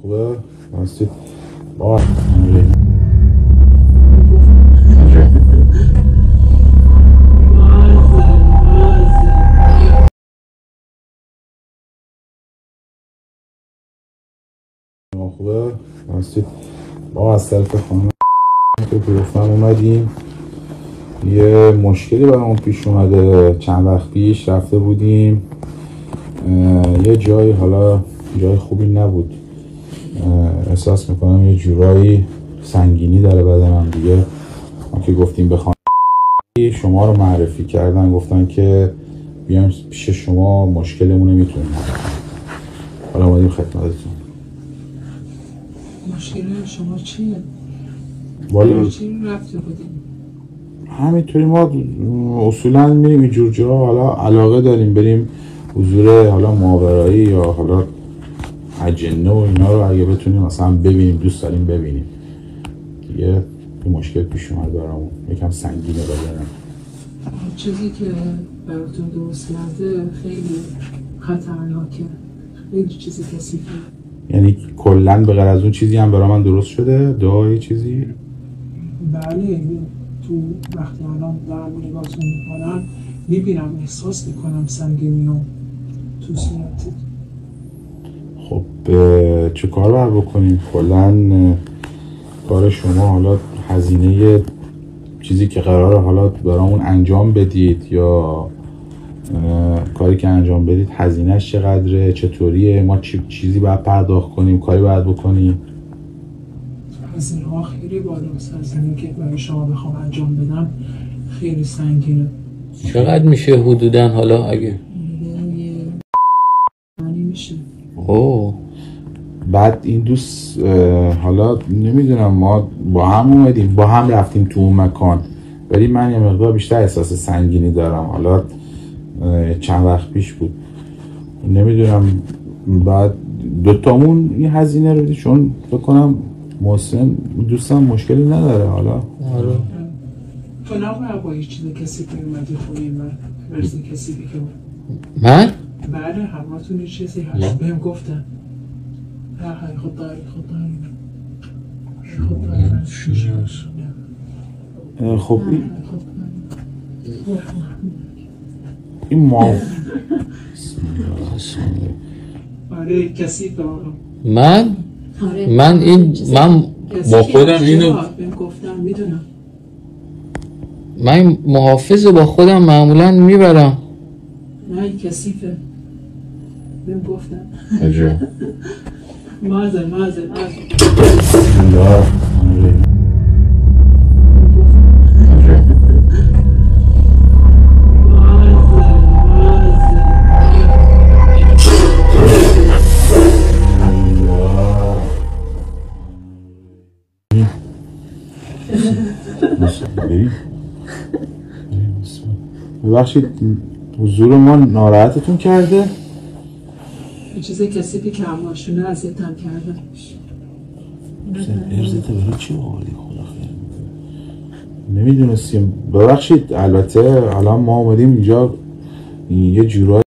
خوبه؟ هستید؟ با خوبه؟ هستید؟ با از طرف خانم که گفتم اومدیم. یه مشکلی برامون پیش اومده. چند وقت پیش رفته بودیم یه جایی، حالا جای خوبی نبود. احساس میکنم یه جورایی سنگینی داره بدنم دیگه. ما که گفتیم بخوام شما رو معرفی کردن، گفتن که بیایم پیش شما، مشکلمون رو میتونیم. حالا اومدیم خدمتتون. مشکل شما چیه؟ والا چی رفته بودیم؟ همینطوری ما اصولا میریم اینجور جا، حالا علاقه داریم بریم حضور حالا ماورایی یا حالا اجنه و اینا رو اگه بتونیم مثلا ببینیم، دوست داریم ببینیم. یه مشکل پیش اومد برامون، یکم سنگینه بدنم. چیزی که براتون درست کرده خیلی خطرناکه، خیلی چیزی کثیفه. یعنی کلا به غیر از اون چیزی هم برای من درست شده؟ دعای چیزی؟ بله، تو وقتی الان دارم نگاهتون میکنم میبینم، احساس میکنم سنگینی رو تو صورتت. خب چه کار باید بکنیم؟ کلا کار شما، حالا هزینه چیزی که قراره حالا برامون انجام بدید یا کاری که انجام بدید هزینهش چقدره، چطوریه، ما چیزی باید پرداخت کنیم، کاری باید بکنیم؟ هزینه ها خیلی بالاست. هزینه که برای شما بخوام انجام بدم خیلی سنگینه. چقدر میشه حدوداً حالا اگه؟ معنی میشه. اوه. بعد این دوست حالا نمیدونم، ما با هم اومدیم، با هم رفتیم تو اون مکان، ولی من یه مقدار بیشتر احساس سنگینی دارم. حالا چند وقت پیش بود، نمیدونم. بعد دوتامون این هزینه رو بدید، چون بکنم محسن دوستم مشکلی نداره. حالا آره. تو نباید با هیچ چیز کسی که اومدی خونه من مرزی کسی که من؟ بله، هماتون یه چیزی هست بهم گفتن. خود داری خب این ما آره کسی به آقا من با خودم اینو بهم گفتن، میدونم. من محافظ با خودم معمولا میبرم. نه کثیفه، بهم گفتن. عجب. مازه ببخشید حضور ما ناراحتتون کرده؟ یه چیز کثیفی که هماشونه اذیتم کردن. ارزته برای چی آوردی؟ خدا خیر نمیدونستیم. ببخشید. البته الان ما اومدیم اینجا یه جورایی